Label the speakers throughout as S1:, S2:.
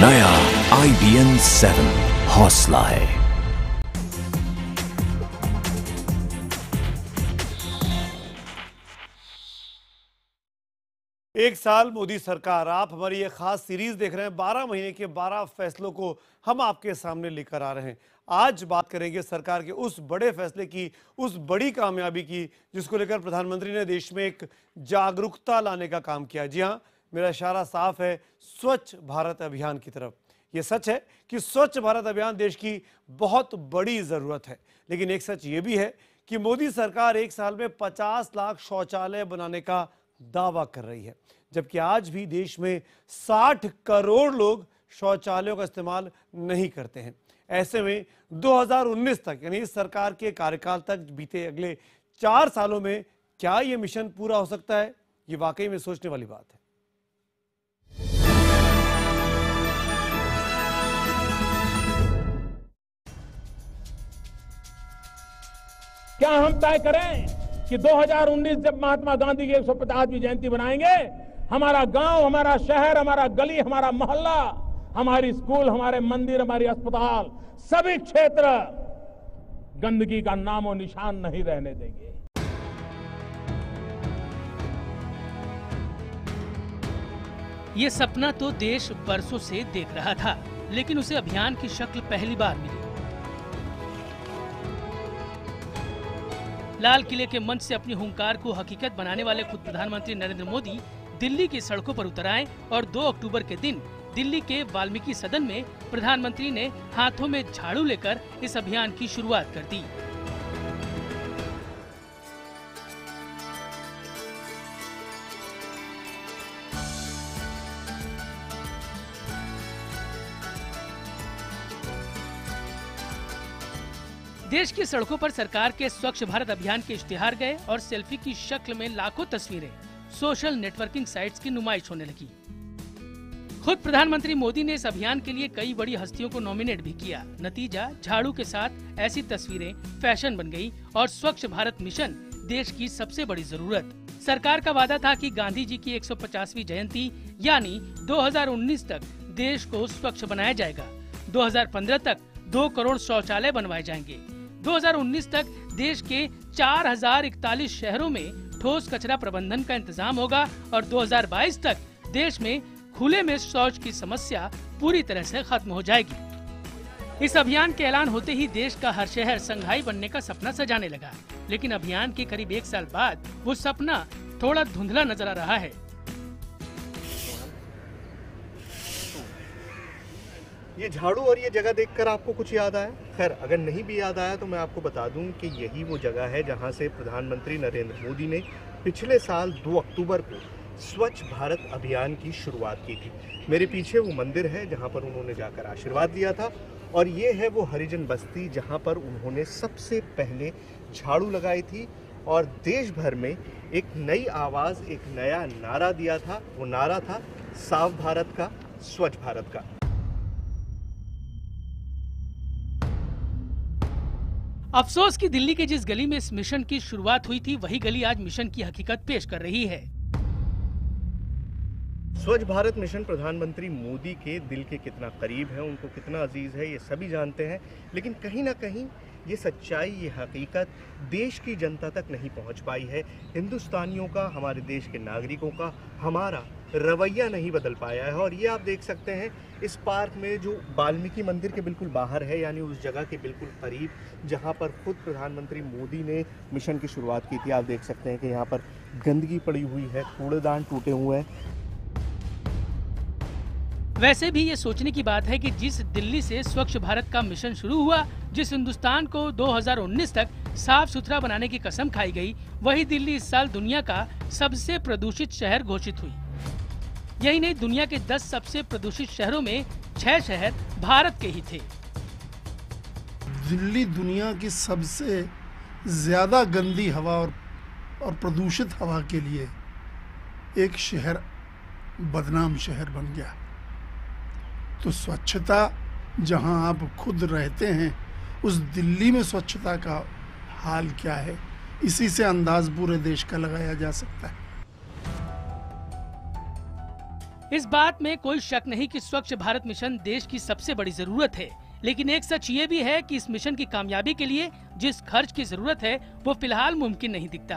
S1: नया IBN 7 हौसला है।
S2: एक साल मोदी सरकार, आप हमारी ये खास सीरीज देख रहे हैं। 12 महीने के 12 फैसलों को हम आपके सामने लेकर आ रहे हैं। आज बात करेंगे सरकार के उस बड़े फैसले की, उस बड़ी कामयाबी की, जिसको लेकर प्रधानमंत्री ने देश में एक जागरूकता लाने का काम किया। जी हाँ, मेरा इशारा साफ है, स्वच्छ भारत अभियान की तरफ। ये सच है कि स्वच्छ भारत अभियान देश की बहुत बड़ी ज़रूरत है, लेकिन एक सच ये भी है कि मोदी सरकार एक साल में 50 लाख शौचालय बनाने का दावा कर रही है, जबकि आज भी देश में 60 करोड़ लोग शौचालयों का इस्तेमाल नहीं करते हैं। ऐसे में 2019 तक, यानी इस सरकार के कार्यकाल तक बीते अगले 4 सालों में क्या ये मिशन पूरा हो सकता है? ये वाकई में सोचने वाली बात है।
S3: क्या हम तय करें कि 2019 जब महात्मा गांधी की 150वीं जयंती बनाएंगे, हमारा गांव, हमारा शहर, हमारा गली, हमारा मोहल्ला, हमारी स्कूल, हमारे मंदिर, हमारी अस्पताल, सभी क्षेत्र गंदगी का नामो निशान नहीं रहने देंगे।
S4: ये सपना तो देश बरसों से देख रहा था, लेकिन उसे अभियान की शक्ल पहली बार मिली। लाल किले के मंच से अपनी हुंकार को हकीकत बनाने वाले खुद प्रधानमंत्री नरेंद्र मोदी दिल्ली की सड़कों पर उतर आए और 2 अक्टूबर के दिन दिल्ली के वाल्मीकि सदन में प्रधानमंत्री ने हाथों में झाड़ू लेकर इस अभियान की शुरुआत कर दी। देश की सड़कों पर सरकार के स्वच्छ भारत अभियान के इश्तिहार गए और सेल्फी की शक्ल में लाखों तस्वीरें सोशल नेटवर्किंग साइट्स की नुमाइश होने लगी। खुद प्रधानमंत्री मोदी ने इस अभियान के लिए कई बड़ी हस्तियों को नॉमिनेट भी किया। नतीजा, झाड़ू के साथ ऐसी तस्वीरें फैशन बन गई और स्वच्छ भारत मिशन देश की सबसे बड़ी जरूरत। सरकार का वादा था कि गांधी जी की 150वीं जयंती यानी 2019 तक देश को स्वच्छ बनाया जाएगा। 2015 तक 2 करोड़ शौचालय बनवाए जाएंगे। 2019 तक देश के 4041 शहरों में ठोस कचरा प्रबंधन का इंतजाम होगा और 2022 तक देश में खुले में शौच की समस्या पूरी तरह से खत्म हो जाएगी। इस अभियान के ऐलान होते ही देश का हर शहर संघाई बनने का सपना सजाने लगा, लेकिन अभियान के करीब 1 साल बाद वो सपना थोड़ा धुंधला नजर आ रहा है।
S5: ये झाड़ू और ये जगह देखकर आपको कुछ याद आया? खैर, अगर नहीं भी याद आया तो मैं आपको बता दूं कि यही वो जगह है जहां से प्रधानमंत्री नरेंद्र मोदी ने पिछले साल 2 अक्टूबर को स्वच्छ भारत अभियान की शुरुआत की थी। मेरे पीछे वो मंदिर है जहां पर उन्होंने जाकर आशीर्वाद लिया था, और ये है वो हरिजन बस्ती जहां पर उन्होंने सबसे पहले झाड़ू लगाई थी और देश भर में एक नई आवाज़, एक नया नारा दिया था। वो नारा था साफ भारत का, स्वच्छ भारत का।
S4: अफसोस कि दिल्ली के जिस गली में इस मिशन की शुरुआत हुई थी, वही गली आज मिशन की हकीकत पेश कर रही है।
S5: स्वच्छ भारत मिशन प्रधानमंत्री मोदी के दिल के कितना करीब है, उनको कितना अजीज है, ये सभी जानते हैं, लेकिन कहीं ना कहीं ये सच्चाई, ये हकीकत देश की जनता तक नहीं पहुंच पाई है। हिंदुस्तानियों का, हमारे देश के नागरिकों का हमारा रवैया नहीं बदल पाया है। और ये आप देख सकते हैं इस पार्क में, जो वाल्मीकि मंदिर के बिल्कुल बाहर है, यानी उस जगह के बिल्कुल करीब जहां पर खुद प्रधानमंत्री मोदी ने मिशन की शुरुआत की थी। आप देख सकते हैं कि यहाँ पर गंदगी पड़ी हुई है, कूड़ेदान टूटे हुए हैं।
S4: वैसे भी ये सोचने की बात है कि जिस दिल्ली से स्वच्छ भारत का मिशन शुरू हुआ, जिस हिंदुस्तान को 2019 तक साफ सुथरा बनाने की कसम खाई गई, वही दिल्ली इस साल दुनिया का सबसे प्रदूषित शहर घोषित हुई। यही नहीं, दुनिया के 10 सबसे प्रदूषित शहरों में 6 शहर भारत के ही थे।
S6: दिल्ली दुनिया की सबसे ज्यादा गंदी हवा और प्रदूषित हवा के लिए एक शहर, बदनाम शहर बन गया। तो स्वच्छता जहां आप खुद रहते हैं, उस दिल्ली में स्वच्छता का हाल क्या है, इसी से अंदाज पूरे देश का लगाया जा सकता है।
S4: इस बात में कोई शक नहीं कि स्वच्छ भारत मिशन देश की सबसे बड़ी जरूरत है, लेकिन एक सच ये भी है कि इस मिशन की कामयाबी के लिए जिस खर्च की जरूरत है वो फिलहाल मुमकिन नहीं दिखता।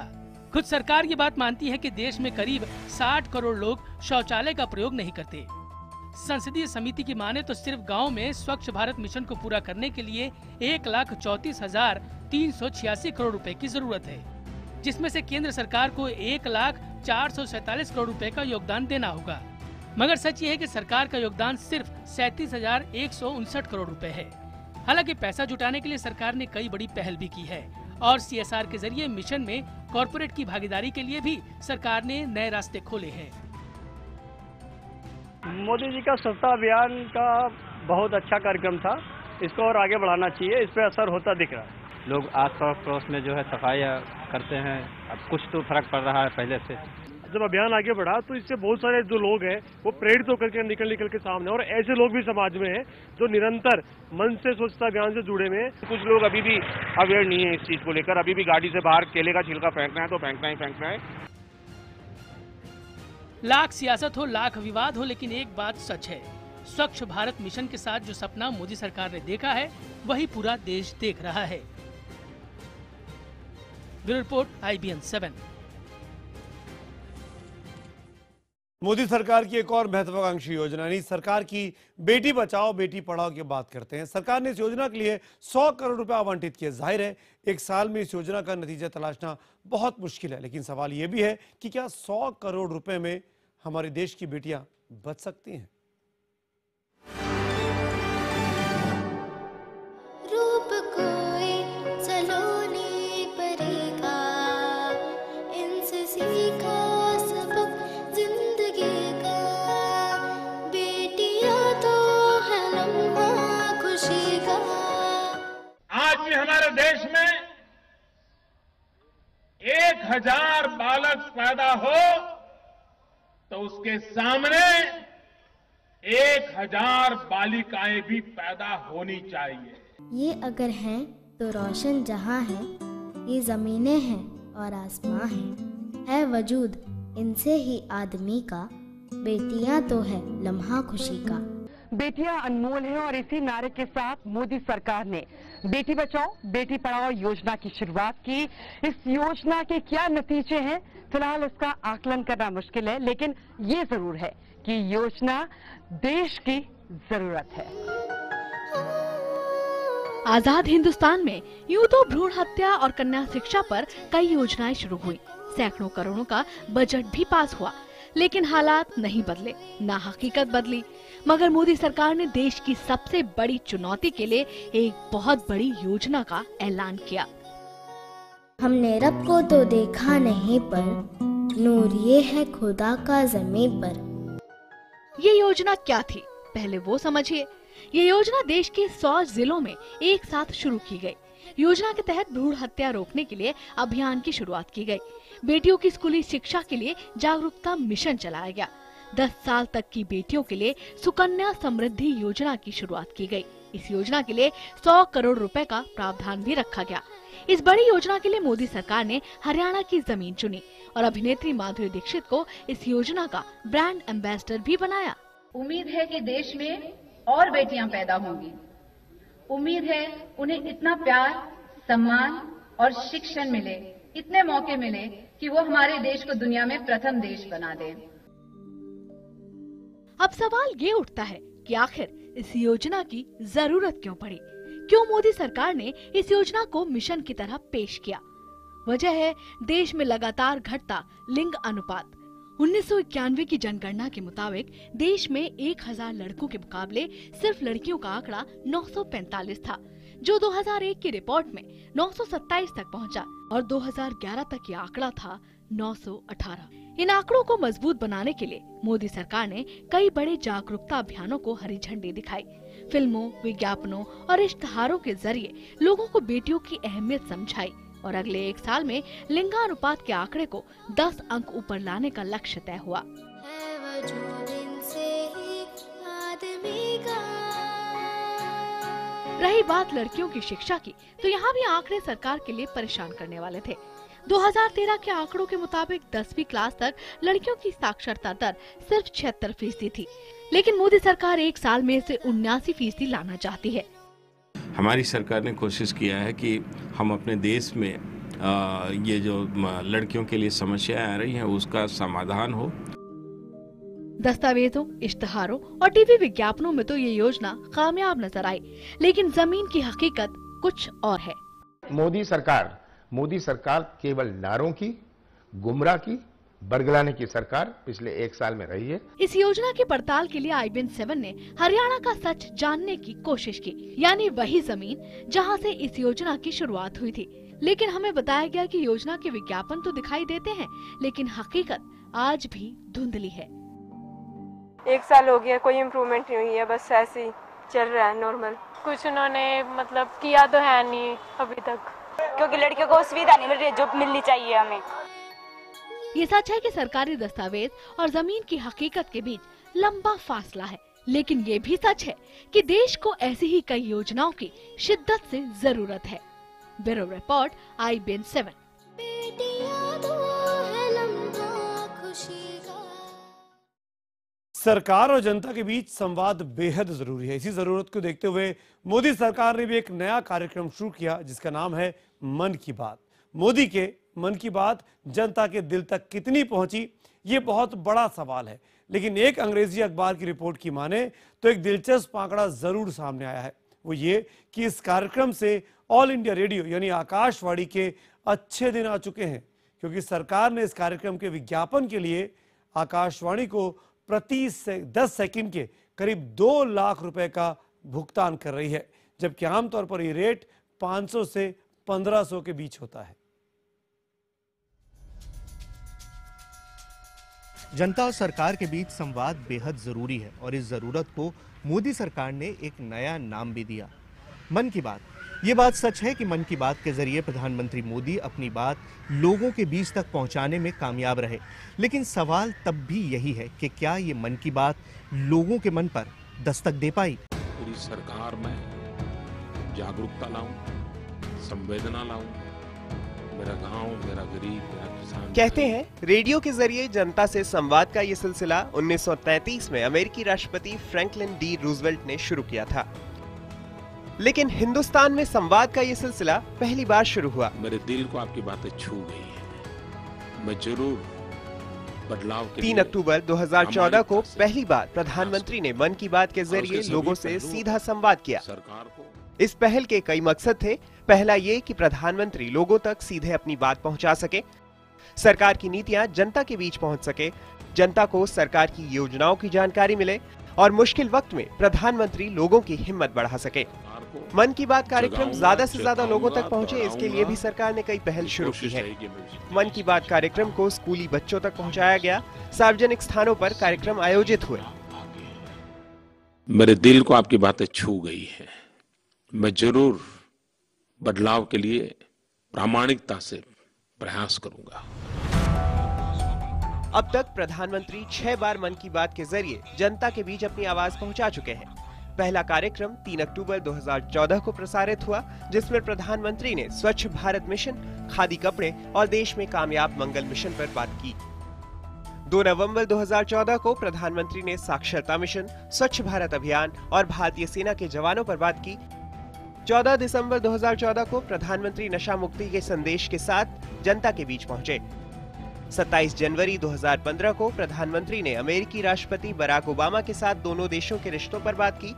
S4: खुद सरकार ये बात मानती है कि देश में करीब 60 करोड़ लोग शौचालय का प्रयोग नहीं करते। संसदीय समिति की माने तो सिर्फ गांव में स्वच्छ भारत मिशन को पूरा करने के लिए 1,34,386 करोड़ रुपए की जरूरत है, जिसमें से केंद्र सरकार को 1,04,47 करोड़ रुपए का योगदान देना होगा। मगर सच ये है कि सरकार का योगदान सिर्फ 37,159 करोड़ रुपए है। हालांकि पैसा जुटाने के लिए सरकार ने कई बड़ी पहल भी की है और CSR के जरिए मिशन में कॉर्पोरेट की भागीदारी के लिए भी सरकार ने नए रास्ते खोले हैं।
S7: मोदी जी का स्वच्छता अभियान का बहुत अच्छा कार्यक्रम था, इसको और आगे बढ़ाना चाहिए, इस पे असर होता दिख रहा है।
S8: लोग आस पड़ोस में जो है सफाई करते हैं, अब कुछ तो फर्क पड़ रहा है पहले से।
S9: जब अभियान आगे बढ़ा तो इससे बहुत सारे जो लोग हैं वो प्रेरित होकर के निकल के सामने, और ऐसे लोग भी समाज में हैं जो निरंतर मन से स्वच्छता अभियान से जुड़े हुए हैं।
S10: कुछ लोग अभी भी अवेयर नहीं है इस चीज को लेकर, अभी भी गाड़ी से बाहर केले का छिलका फेंकना है तो फेंकना ही फेंकना है।
S4: लाख सियासत हो, लाख विवाद हो, लेकिन एक बात सच है, स्वच्छ भारत मिशन के साथ जो सपना मोदी सरकार ने देखा है वही पूरा देश देख रहा है। Bureau report, IBN 7।
S2: मोदी सरकार की एक और महत्वाकांक्षी योजना यानी सरकार की बेटी बचाओ बेटी पढ़ाओ की बात करते हैं। सरकार ने इस योजना के लिए 100 करोड़ रुपए आवंटित किए। जाहिर है एक साल में इस योजना का नतीजा तलाशना बहुत मुश्किल है, लेकिन सवाल यह भी है कि क्या 100 करोड़ रुपए में हमारे देश की बेटियां बच सकती हैं?
S11: रूप कोई सलोनी परेगा, इनसे सीखा सबक जिंदगी का, बेटियां तो है लम्हा खुशी का।
S3: आज भी हमारे देश में 1000 बालक पैदा हो तो उसके सामने 1000 बालिकाएं भी पैदा होनी चाहिए।
S11: ये अगर हैं तो रोशन जहां है, ये जमीनें हैं और आसमां है वजूद इनसे ही आदमी का, बेटियां तो है लम्हा खुशी का।
S12: बेटियां अनमोल है और इसी नारे के साथ मोदी सरकार ने बेटी बचाओ बेटी पढ़ाओ योजना की शुरुआत की। इस योजना के क्या नतीजे हैं फिलहाल इसका आकलन करना मुश्किल है, लेकिन ये जरूर है कि योजना देश की जरूरत है।
S13: आजाद हिंदुस्तान में यूं तो भ्रूण हत्या और कन्या शिक्षा पर कई योजनाएं शुरू हुई, सैकड़ों करोड़ों का बजट भी पास हुआ, लेकिन हालात नहीं बदले, ना हकीकत बदली। मगर मोदी सरकार ने देश की सबसे बड़ी चुनौती के लिए एक बहुत बड़ी योजना का ऐलान किया।
S11: हमने रब को तो देखा नहीं पर नूर ये है खुदा का ज़मीन पर।
S13: ये योजना क्या थी पहले वो समझिए। ये योजना देश के 100 जिलों में एक साथ शुरू की गई। योजना के तहत भ्रूण हत्या रोकने के लिए अभियान की शुरुआत की गई। बेटियों की स्कूली शिक्षा के लिए जागरूकता मिशन चलाया गया। 10 साल तक की बेटियों के लिए सुकन्या समृद्धि योजना की शुरुआत की गई। इस योजना के लिए 100 करोड़ रुपए का प्रावधान भी रखा गया। इस बड़ी योजना के लिए मोदी सरकार ने हरियाणा की जमीन चुनी और अभिनेत्री माधुरी दीक्षित को इस योजना का ब्रांड एम्बेसडर भी बनाया।
S14: उम्मीद है कि देश में और बेटियां पैदा होंगी। उम्मीद है उन्हें इतना प्यार, सम्मान और शिक्षण मिले, इतने मौके मिले कि वो हमारे देश को दुनिया में प्रथम देश बना दें।
S13: अब सवाल ये उठता है कि आखिर इस योजना की जरूरत क्यों पड़ी? क्यों मोदी सरकार ने इस योजना को मिशन की तरह पेश किया? वजह है देश में लगातार घटता लिंग अनुपात। 1991 की जनगणना के मुताबिक देश में 1000 लड़कों के मुकाबले सिर्फ लड़कियों का आंकड़ा 945 था, जो 2001 की रिपोर्ट में 927 तक पहुंचा और 2011 तक ये आंकड़ा था 918। इन आंकड़ों को मजबूत बनाने के लिए मोदी सरकार ने कई बड़े जागरूकता अभियानों को हरी झंडी दिखाई। फिल्मों, विज्ञापनों और इश्तहारों के जरिए लोगों को बेटियों की अहमियत समझाई और अगले 1 साल में लिंगानुपात के आंकड़े को 10 अंक ऊपर लाने का लक्ष्य तय हुआ। रही बात लड़कियों की शिक्षा की, तो यहाँ भी आंकड़े सरकार के लिए परेशान करने वाले थे। 2013 के आंकड़ों के मुताबिक 10वीं क्लास तक लड़कियों की साक्षरता दर सिर्फ 76% थी, लेकिन मोदी सरकार एक साल में इसे 79% लाना चाहती है।
S15: हमारी सरकार ने कोशिश किया है कि हम अपने देश में ये जो लड़कियों के लिए समस्याएं आ रही हैं उसका समाधान हो।
S13: दस्तावेजों, इश्तहारों और टीवी विज्ञापनों में तो ये योजना कामयाब नजर आई, लेकिन जमीन की हकीकत कुछ और है।
S16: मोदी सरकार केवल नारों की, गुमराह की, बरगलाने की सरकार पिछले एक साल में रही है।
S13: इस योजना की पड़ताल के लिए IBN 7 ने हरियाणा का सच जानने की कोशिश की, यानी वही जमीन जहां से इस योजना की शुरुआत हुई थी। लेकिन हमें बताया गया कि योजना के विज्ञापन तो दिखाई देते हैं, लेकिन हकीकत आज भी धुंधली है।
S17: एक साल हो गया, कोई इम्प्रूवमेंट नहीं हुई है, बस ऐसे ही चल रहा है नॉर्मल। कुछ उन्होंने मतलब किया तो है नहीं अभी तक,
S18: क्योंकि लड़कियों को सुविधा नहीं मिल रही जो मिलनी चाहिए हमें।
S13: ये सच है कि सरकारी दस्तावेज और जमीन की हकीकत के बीच लंबा फासला है, लेकिन ये भी सच है कि देश को ऐसी ही कई योजनाओं की शिद्दत से जरूरत है। Bureau report IBN 7।
S2: सरकार और जनता के बीच संवाद बेहद जरूरी है। इसी जरूरत को देखते हुए मोदी सरकार ने भी एक नया कार्यक्रम शुरू किया जिसका नाम है मन की बात। मोदी के मन की बात जनता के दिल तक कितनी पहुंची, ये बहुत बड़ा सवाल है, लेकिन एक अंग्रेजी अखबार की रिपोर्ट की माने तो एक दिलचस्प आंकड़ा जरूर सामने आया है। वो ये कि इस कार्यक्रम से ऑल इंडिया रेडियो यानी आकाशवाणी के अच्छे दिन आ चुके हैं, क्योंकि सरकार ने इस कार्यक्रम के विज्ञापन के लिए आकाशवाणी को प्रति 10 सेकंड के करीब 2 लाख रुपए का भुगतान कर रही है, जबकि आमतौर पर ये रेट 500 से 1500 के बीच होता है।
S5: जनता और सरकार के बीच संवाद बेहद जरूरी है और इस जरूरत को मोदी सरकार ने एक नया नाम भी दिया, मन की बात। ये बात सच है कि मन की बात के जरिए प्रधानमंत्री मोदी अपनी बात लोगों के बीच तक पहुंचाने में कामयाब रहे, लेकिन सवाल तब भी यही है कि क्या ये मन की बात लोगों के मन पर दस्तक दे पाई।
S19: पूरी सरकार में जागरूकता लाऊं, संवेदना लाऊं, मेरा गांव, मेरा गरीब, मेरा किसान।
S20: कहते हैं रेडियो के जरिए जनता से संवाद का ये सिलसिला 1933 में अमेरिकी राष्ट्रपति फ्रैंकलिन डी रूजवेल्ट ने शुरू किया था, लेकिन हिंदुस्तान में संवाद का ये सिलसिला पहली बार शुरू हुआ।
S19: मेरे दिल को आपकी बातें छू गई है, मैं जरूर बदलाव के
S20: 3 अक्टूबर 2014 को पहली बार प्रधानमंत्री ने मन की बात के जरिए लोगों से सीधा संवाद किया।
S19: सरकार को
S20: इस पहल के कई मकसद थे। पहला ये कि प्रधानमंत्री लोगों तक सीधे अपनी बात पहुंचा सके, सरकार की नीतियां जनता के बीच पहुंच सके, जनता को सरकार की योजनाओं की जानकारी मिले और मुश्किल वक्त में प्रधानमंत्री लोगों की हिम्मत बढ़ा सके। मन की बात कार्यक्रम ज्यादा से ज्यादा लोगों तक पहुंचे, इसके लिए भी सरकार ने कई पहल शुरू की है। मन की बात कार्यक्रम को स्कूली बच्चों तक पहुंचाया गया, सार्वजनिक स्थानों पर कार्यक्रम आयोजित हुए।
S19: मेरे दिल को आपकी बातें छू गई है, मैं जरूर बदलाव के लिए प्रामाणिकता से प्रयास करूंगा।
S20: अब तक प्रधानमंत्री 6 बार मन की बात के जरिए जनता के बीच अपनी आवाज पहुंचा चुके हैं। पहला कार्यक्रम 3 अक्टूबर 2014 को प्रसारित हुआ, जिसमें प्रधानमंत्री ने स्वच्छ भारत मिशन, खादी कपड़े और देश में कामयाब मंगल मिशन पर बात की। 2 नवंबर 2014 को प्रधानमंत्री ने साक्षरता मिशन, स्वच्छ भारत अभियान और भारतीय सेना के जवानों पर बात की। 14 दिसंबर 2014 को प्रधानमंत्री नशा मुक्ति के संदेश के साथ जनता के बीच पहुंचे। 27 जनवरी 2015 को प्रधानमंत्री ने अमेरिकी राष्ट्रपति बराक ओबामा के साथ दोनों देशों के रिश्तों पर बात की।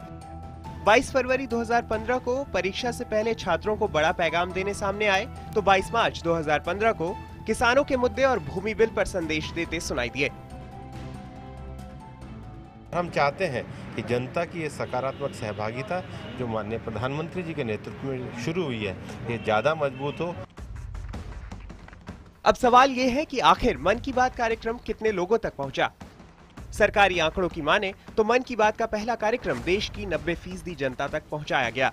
S20: 22 फरवरी 2015 को परीक्षा से पहले छात्रों को बड़ा पैगाम देने सामने आए, तो 22 मार्च 2015 को किसानों के मुद्दे और भूमि बिल पर संदेश देते सुनाई दिए।
S16: हम चाहते हैं कि जनता की ये सकारात्मक सहभागिता जो माननीय प्रधानमंत्री जी के नेतृत्व में शुरू हुई है, ये ज्यादा मजबूत हो।
S20: अब सवाल ये है कि आखिर मन की बात कार्यक्रम कितने लोगों तक पहुंचा। सरकारी आंकड़ों की माने तो मन की बात का पहला कार्यक्रम देश की 90% जनता तक पहुंचाया गया।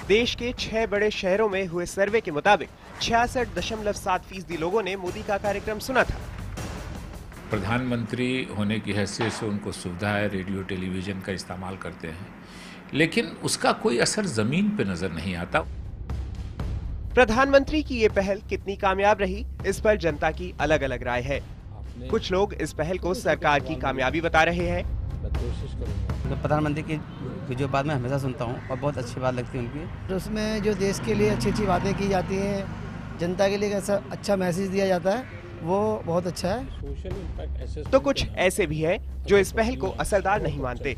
S20: देश के 6 बड़े शहरों में हुए सर्वे के मुताबिक 66.7% लोगों ने मोदी का कार्यक्रम सुना था।
S21: प्रधानमंत्री होने की हैसियत से उनको सुविधा है, रेडियो टेलीविजन का इस्तेमाल करते हैं, लेकिन उसका कोई असर जमीन पे नजर नहीं आता।
S20: प्रधानमंत्री की ये पहल कितनी कामयाब रही, इस पर जनता की अलग अलग राय है। कुछ लोग इस पहल को सरकार की कामयाबी बता रहे हैं।
S1: कोशिश करूँगा। तो प्रधानमंत्री की जो बात मैं हमेशा सुनता हूँ और बहुत अच्छी बात लगती है उनकी।
S22: तो उसमें जो देश के लिए अच्छी अच्छी बातें की जाती हैं, जनता के लिए कैसा अच्छा मैसेज दिया जाता है, वो बहुत अच्छा है।
S20: तो कुछ ऐसे भी हैं जो इस पहल को असरदार नहीं मानते।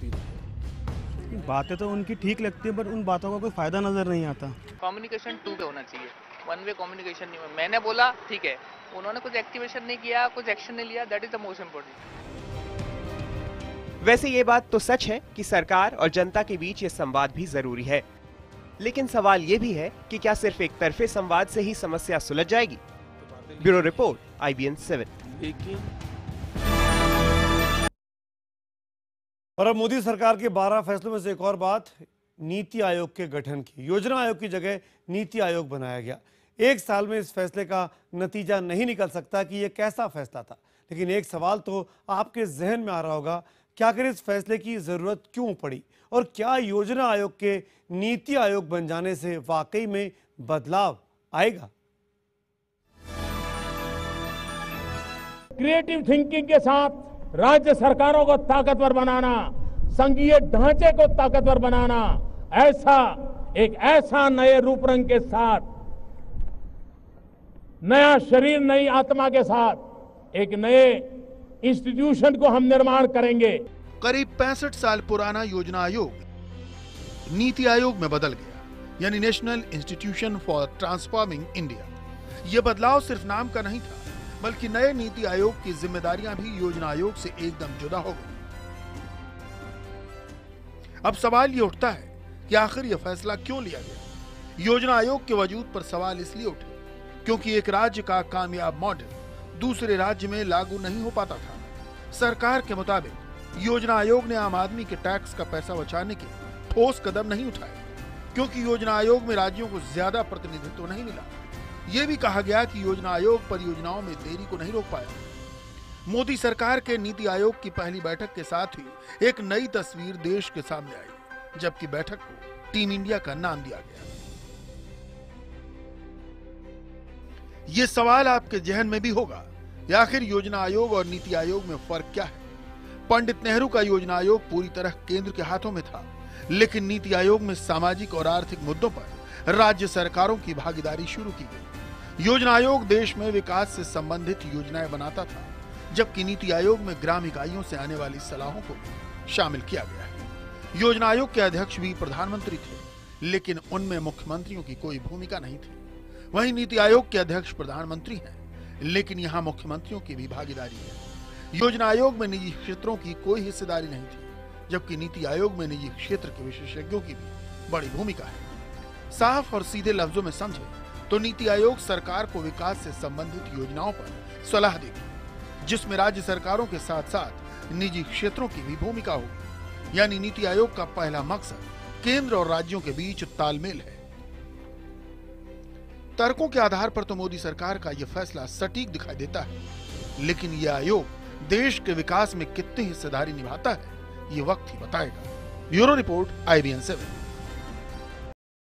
S23: बातें तो उनकी ठीक लगती है, पर उन बातों का कोई फायदा नजर नहीं आता।
S24: कम्युनिकेशन 2 पे होना चाहिए, 1 वे कम्युनिकेशन नहीं। मैंने बोला ठीक है, उन्होंने कुछ एक्टिवेशन नहीं किया, कुछ एक्शन नहीं लिया, that is the most important.
S20: वैसे ये बात तो सच है कि सरकार और जनता के बीच ये संवाद भी जरूरी है, लेकिन सवाल ये भी है कि क्या सिर्फ एक तरफे संवाद से ही समस्या सुलझ जाएगी? Bureau report, IBN 7।
S2: और अब मोदी सरकार के 12 फैसलों में से एक और बात, नीति आयोग के गठन की। योजना आयोग की जगह नीति आयोग बनाया गया। एक साल में इस फैसले का नतीजा नहीं निकल सकता कि यह कैसा फैसला था, लेकिन एक सवाल तो आपके जहन में आ रहा होगा, क्या आखिर इस फैसले की जरूरत क्यों पड़ी और क्या योजना आयोग के नीति आयोग बन जाने से वाकई में बदलाव आएगा?
S3: क्रिएटिव थिंकिंग के साथ राज्य सरकारों को ताकतवर बनाना, संघीय ढांचे को ताकतवर बनाना, ऐसा नए रूप रंग के साथ, नया शरीर नई आत्मा के साथ एक नए इंस्टीट्यूशन को हम निर्माण करेंगे।
S6: करीब 65 साल पुराना योजना आयोग नीति आयोग में बदल गया, यानी national institution for transforming India. यह बदलाव सिर्फ नाम का नहीं था, बल्कि नए नीति आयोग की जिम्मेदारियां भी योजना आयोग से एकदम जुदा हो गई। अब सवाल ये उठता है कि आखिर यह फैसला क्यों लिया गया? योजना आयोग के वजूद पर सवाल इसलिए उठे क्योंकि एक राज्य का कामयाब मॉडल दूसरे राज्य में लागू नहीं हो पाता था। सरकार के मुताबिक योजना आयोग ने आम आदमी के टैक्स का पैसा बचाने के ठोस कदम नहीं उठाए, क्योंकि योजना आयोग में राज्यों को ज्यादा प्रतिनिधित्व नहीं मिला। यह भी कहा गया कि योजना आयोग परियोजनाओं में देरी को नहीं रोक पाया। मोदी सरकार के नीति आयोग की पहली बैठक के साथ ही एक नई तस्वीर देश के सामने आई, जबकि बैठक को टीम इंडिया का नाम दिया गया। ये सवाल आपके जहन में भी होगा, आखिर योजना आयोग और नीति आयोग में फर्क क्या है? पंडित नेहरू का योजना आयोग पूरी तरह केंद्र के हाथों में था, लेकिन नीति आयोग में सामाजिक और आर्थिक मुद्दों पर राज्य सरकारों की भागीदारी शुरू की गई। योजना आयोग देश में विकास से संबंधित योजनाएं बनाता था, जबकि नीति आयोग में ग्राम इकाइयों से आने वाली सलाहों को शामिल किया गया है। योजना आयोग के अध्यक्ष भी प्रधानमंत्री थे, लेकिन उनमें मुख्यमंत्रियों की कोई भूमिका नहीं थी। वहीं नीति आयोग के अध्यक्ष प्रधानमंत्री हैं, लेकिन यहाँ मुख्यमंत्रियों की भी भागीदारी है। योजना आयोग में निजी क्षेत्रों की कोई हिस्सेदारी नहीं थी, जबकि नीति आयोग में निजी क्षेत्र के विशेषज्ञों की भी बड़ी भूमिका है। साफ और सीधे लफ्जों में समझे तो नीति आयोग सरकार को विकास से संबंधित योजनाओं पर सलाह देगी, जिसमें राज्य सरकारों के साथ साथ निजी क्षेत्रों की भी भूमिका होगी। यानी नीति आयोग का पहला मकसद केंद्र और राज्यों के बीच तालमेल है। तर्कों के आधार पर तो मोदी सरकार का यह फैसला सटीक दिखाई देता है, लेकिन यह आयोग देश के विकास में कितनी हिस्सेदारी निभाता है, ये वक्त ही बताएगा। Bureau report, IBN 7।